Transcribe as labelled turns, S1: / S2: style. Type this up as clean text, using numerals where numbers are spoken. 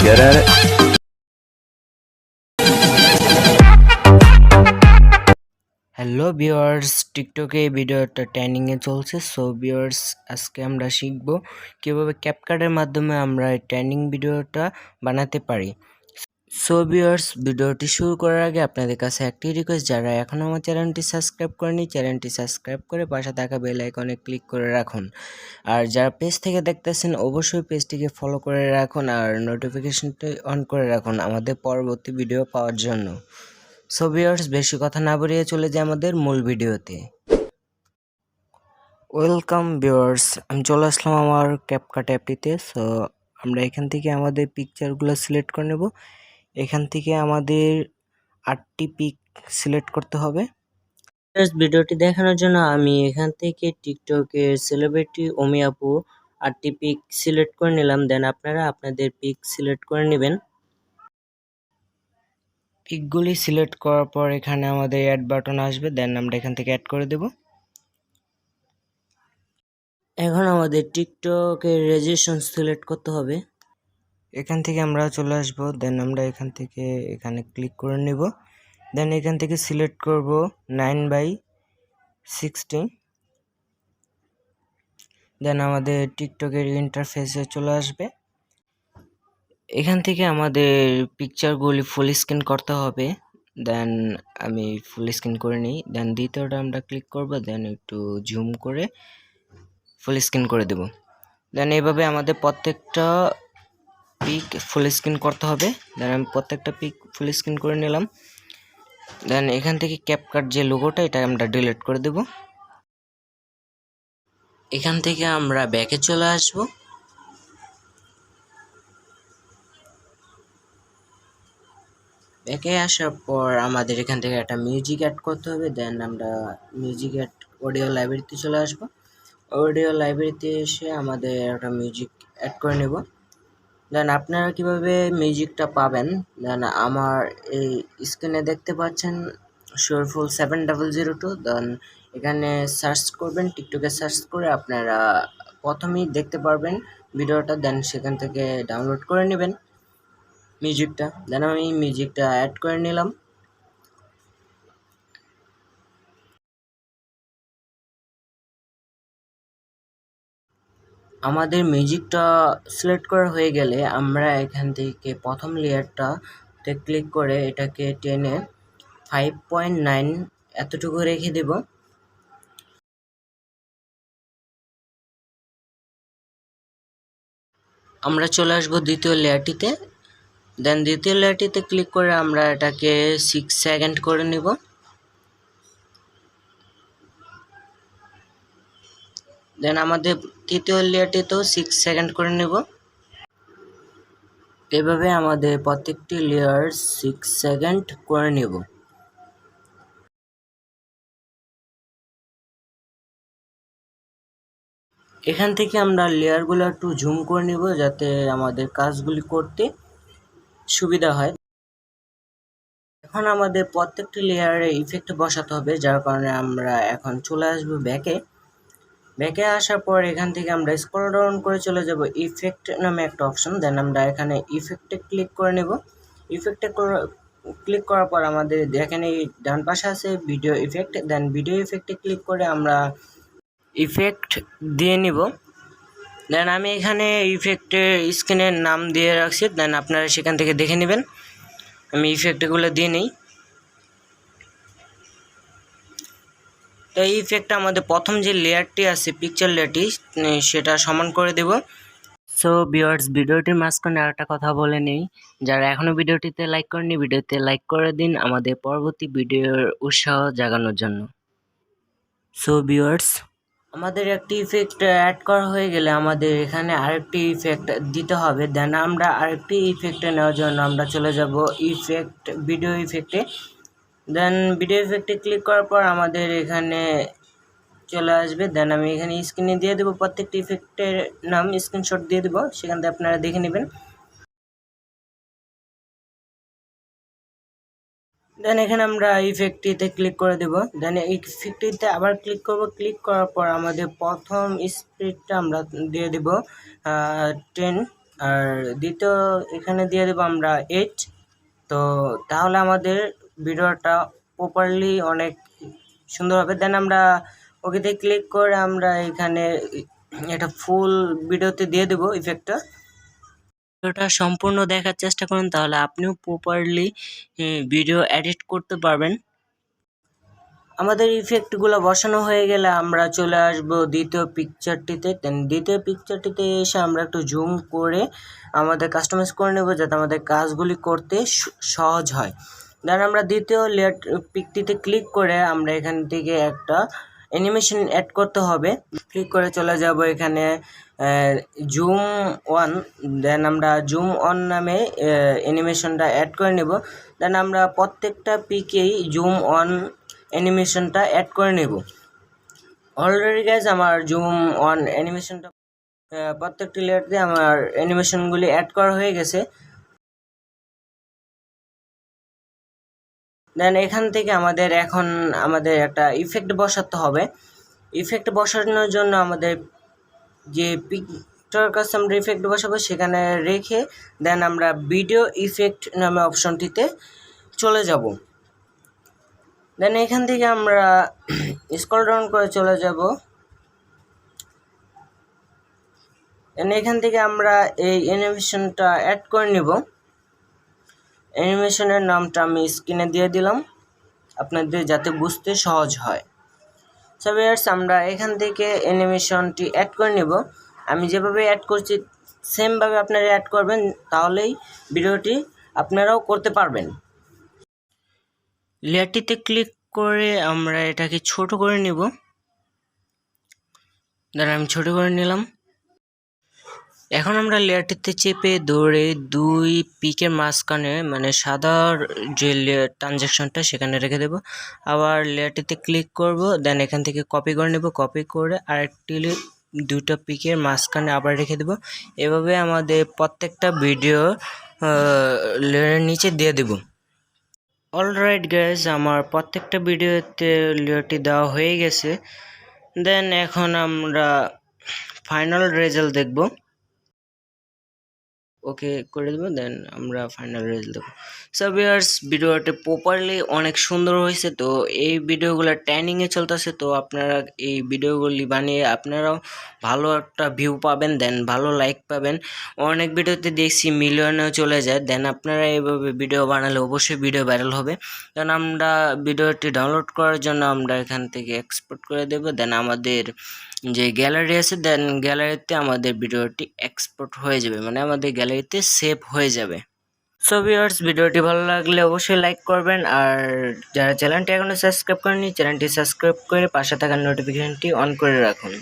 S1: get at it?
S2: Hello viewers, টিকটকে এই ভিডিওটা ট্রেন্ডিংয়ে চলছে। সো ভিউয়ার্স, আজকে আমরা শিখব কিভাবে ক্যাপকাটের মাধ্যমে আমরা এই ট্রেন্ডিং ভিডিওটা বানাতে পারি। সো ভিউয়ার্স, ভিডিওটি শুরু করার আগে আপনাদের কাছে একটি রিকোয়েস্ট, যারা এখনও আমার চ্যানেলটি সাবস্ক্রাইব করেনি, চ্যানেলটি সাবস্ক্রাইব করে পাশে থাকা বেল আইকনে ক্লিক করে রাখুন। আর যারা পেজ থেকে দেখতেছেন অবশ্যই পেজটিকে ফলো করে রাখুন আর নোটিফিকেশনটি অন করে রাখুন আমাদের পরবর্তী ভিডিও পাওয়ার জন্য। সো ভিউয়ার্স, বেশি কথা না বাড়িয়ে চলে যায় আমাদের মূল ভিডিওতে। ওয়েলকাম ভিউয়ার্স, আমি চলে আসলাম আমার ক্যাপকাট অ্যাপটিতে। সো আমরা এখান থেকে আমাদের পিকচারগুলো সিলেক্ট করে নেব। এখান থেকে আমাদের 8টি পিক সিলেক্ট করতে হবে। ভিডিওটি দেখানোর জন্য আমি এখান থেকে টিকটকের সেলিব্রিটি অমি আপু 8টি পিক সিলেক্ট করে নিলাম। দেন আপনারা আপনাদের পিক সিলেক্ট করে নেবেন। পিকগুলি সিলেক্ট করার পর এখানে আমাদের অ্যাড বাটন আসবে, দেন আমরা এখান থেকে অ্যাড করে দেব। এখন আমাদের টিকটকের রেজিস্ট্রেশন সিলেক্ট করতে হবে। এখান থেকে আমরা চলে আসব, দেন আমরা এখান থেকে এখানে ক্লিক করে নেব। দেন এখান থেকে সিলেক্ট করব 9/16। দেন আমাদের টিকটকের ইন্টারফেসে চলে আসবে। এখান থেকে আমাদের পিকচারগুলি ফুল স্ক্রিন করতে হবে। দেন আমি ফুল স্ক্রিন করে নিই। দেন দ্বিতীয়টা আমরা ক্লিক করব, দেন একটু জুম করে ফুল স্ক্রিন করে দেব। দেন এইভাবে আমাদের প্রত্যেকটা পিক ফুল স্ক্রিন করতে হবে। দেন আমি প্রত্যেকটা পিক ফুল স্ক্রিন করে নিলাম। দেন এখান থেকে ক্যাপকাট যে লোগোটা, এটা আমরা ডিলিট করে দেব। এখান থেকে আমরা ব্যাকে চলে আসব। ব্যাকে আসার পর আমাদের এখান থেকে একটা মিউজিক অ্যাড করতে হবে। দেন আমরা মিউজিক অ্যাড অডিও লাইব্রেরিতে চলে আসব। অডিও লাইব্রেরিতে এসে আমাদের একটা মিউজিক অ্যাড করে নেব। দেন আপনারা কিভাবে মিউজিকটা পাবেন, দেন আমার এই স্ক্রিনে দেখতে পাচ্ছেন শরীফুল 7002। দেন এখানে সার্চ করবেন, টিকটকে সার্চ করে আপনারা প্রথমেই দেখতে পারবেন ভিডিওটা। দেন সেখান থেকে ডাউনলোড করে নেবেন মিউজিকটা। দেন আমি মিউজিকটা অ্যাড করে নিলাম। আমাদের মিউজিকটা সিলেক্ট করা হয়ে গেলে আমরা এখান থেকে প্রথম লেয়ারটাতে ক্লিক করে এটাকে টেনে 5.9 এতটুকু রেখে দেব। আমরা চলে আসবো দ্বিতীয় লেয়ারটিতে। দেন দ্বিতীয় লেয়ারটিতে ক্লিক করে আমরা এটাকে 6 সেকেন্ড করে নিব। দেন আমাদের তৃতীয় লেয়ারটিতেও 6 সেকেন্ড করে নেব। এভাবে আমাদের প্রত্যেকটি লেয়ার 6 সেকেন্ড করে নেব। এখান থেকে আমরা লেয়ারগুলো একটু জুম করে নিব যাতে আমাদের কাজগুলি করতে সুবিধা হয়। এখন আমাদের প্রত্যেকটি লেয়ারে ইফেক্ট বসাতে হবে, যার কারণে আমরা এখন চলে আসব ব্যাকে। ব্যাকে আসার পর এখান থেকে আমরা স্ক্রল ডাউন করে চলে যাব ইফেক্ট নামে একটা অপশন। দেন আমরা এখানে ইফেক্টে ক্লিক করে নেব। ইফেক্টে ক্লিক করার পর আমাদের দেখেন এই ডান পাশে আছে ভিডিও ইফেক্ট। দেন ভিডিও ইফেক্টে ক্লিক করে আমরা ইফেক্ট দিয়ে নিব। দেন আমি এখানে ইফেক্টের স্ক্রিনের নাম দিয়ে রাখছি, দেন আপনারা সেখান থেকে দেখে নেবেন। আমি ইফেক্টগুলো দিয়ে নিই। তো এই ইফেক্টটা আমাদের প্রথম যে লেয়ারটি আছে পিকচার লেয়ারটি, সেটা সমান করে দেব। সো ভিউয়ার্স, ভিডিওটির মাঝখানে আরেকটা কথা বলে নেই, যারা এখনো ভিডিওটিতে লাইক করেনি ভিডিওতে লাইক করে দিন আমাদের পরবর্তী ভিডিওর উৎসাহ জাগানোর জন্য। সো ভিউয়ার্স, আমাদের একটি ইফেক্ট অ্যাড করা হয়ে গেলে আমাদের এখানে আরেকটি ইফেক্ট দিতে হবে। দেন আমরা আরেকটি ইফেক্ট নেওয়ার জন্য আমরা চলে যাব ইফেক্ট ভিডিও ইফেক্টে। দেন ভিডিও ইফেক্টে ক্লিক করার পর আমাদের এখানে চলে আসবে। দেন আমি এখানে স্ক্রিনে দিয়ে দেবো প্রত্যেকটি ইফেক্টের নাম, স্ক্রিনশট দিয়ে দেবো, সেখান থেকে আপনারা দেখে নেবেন। দেন এখানে আমরা ইফেক্টটিতে ক্লিক করে দেব। দেন এই ইফেক্টটিতে আবার ক্লিক করব। ক্লিক করার পর আমাদের প্রথম স্পিডটা আমরা দিয়ে দেব 10। আর দ্বিতীয় এখানে দিয়ে দেবো আমরা 8। তো তাহলে আমাদের ভিডিওটা প্রপারলি অনেক সুন্দর হবে। দেন আমরা ওকেতে ক্লিক করে আমরা এখানে এটা ফুল ভিডিওতে দিয়ে দেবো ইফেক্টটা। ভিডিওটা সম্পূর্ণ দেখার চেষ্টা করুন, তাহলে আপনিও প্রপারলি ভিডিও এডিট করতে পারবেন। আমাদের ইফেক্টগুলো বসানো হয়ে গেলে আমরা চলে আসব দ্বিতীয় পিকচারটিতে। দ্বিতীয় পিকচারটিতে এসে আমরা একটু জুম করে আমাদের কাস্টমাইজ করে নেব, যাতে আমাদের কাজগুলি করতে সহজ হয়। দেন আমরা দ্বিতীয় লেয়ার পিকটিতে ক্লিক করে আমরা এখান থেকে একটা অ্যানিমেশন অ্যাড করতে হবে। ক্লিক করে চলে যাব এখানে জুম অন। দেন আমরা জুম অন নামে অ্যানিমেশনটা অ্যাড করে নেব। দেন আমরা প্রত্যেকটা পিকেই জুম অন অ্যানিমেশনটা অ্যাড করে নেব। অলরেডি গাইজ আমার জুম অন অ্যানিমেশনটা প্রত্যেকটি লেয়ার দিয়ে আমার অ্যানিমেশনগুলি অ্যাড করা হয়ে গেছে। দেন এখান থেকে এখন আমাদের একটা ইফেক্ট বসাতে হবে। ইফেক্ট বসানোর জন্য আমাদের যে পিকটার কাছে আমরা ইফেক্ট বসাবো সেখানে রেখে দেন আমরা ভিডিও ইফেক্ট নামে অপশনটিতে চলে যাব। দেন এখান থেকে আমরা স্ক্রল ডাউন করে চলে যাব। দেন এখান থেকে আমরা এই অ্যানিমেশনটা অ্যাড করে নিব। অ্যানিমেশনের নামটা আমি স্ক্রিনে দিয়ে দিলাম আপনাদের যাতে বুঝতে সহজ হয়। সো ভিউয়ার্স, আমরা এখান থেকে অ্যানিমেশনটি অ্যাড করে নিব। আমি যেভাবে অ্যাড করছি সেমভাবে আপনারা অ্যাড করবেন, তাহলেই ভিডিওটি আপনারাও করতে পারবেন। লেয়ারটিতে ক্লিক করে আমরা এটাকে ছোট করে নিব। দাঁড়া, আমি ছোট করে নিলাম। এখন আমরা লেয়ারটিতে চেপে ধরে দুই পিকের মাঝখানে মানে সাদার যে লেয়ার ট্রানজ্যাকশনটা সেখানে রেখে দেব। আবার লেয়ারটিতে ক্লিক করব, দেন এখান থেকে কপি করে নেব। কপি করে আরেকটি দুটো পিকের মাঝখানে আবার রেখে দেব। এভাবে আমাদের প্রত্যেকটা ভিডিও লেয়ারের নিচে দিয়ে দেব। অলরাইট গাইজ, আমার প্রত্যেকটা ভিডিওতে লেয়ারটি দেওয়া হয়ে গেছে। দেন এখন আমরা ফাইনাল রেজাল্ট দেখব। ওকে করে দেবো, দেন আমরা ফাইনাল রেজাল্ট দেবো। সো ভিউয়ার্স, ভিডিওটা প্রপারলি অনেক সুন্দর হয়েছে। তো এই ভিডিওগুলো ট্রেনিংয়ে চলতেছে, তো আপনারা এই ভিডিওগুলি বানিয়ে আপনারাও ভালো একটা ভিউ পাবেন, দেন ভালো লাইক পাবেন। অনেক ভিডিওতে দেখছি মিলিয়নেও চলে যায়। দেন আপনারা এইভাবে ভিডিও বানালে অবশ্যই ভিডিও ভাইরাল হবে। দেন আমরা ভিডিওটি ডাউনলোড করার জন্য আমরা এখান থেকে এক্সপোর্ট করে দেবো। দেন আমাদের যে গ্যালারি আছে, দেন গ্যালারিতে আমাদের ভিডিওটি এক্সপোর্ট হয়ে যাবে, মানে আমাদের গ্যালারিতে সেভ হয়ে যাবে। সো ভিউয়ার্স, ভিডিওটি ভালো লাগলে অবশ্যই লাইক করবেন, আর যারা চ্যানেলটি এখনো সাবস্ক্রাইব করেনি চ্যানেলটি সাবস্ক্রাইব করে পাশে থাকা নোটিফিকেশনটি অন করে রাখুন।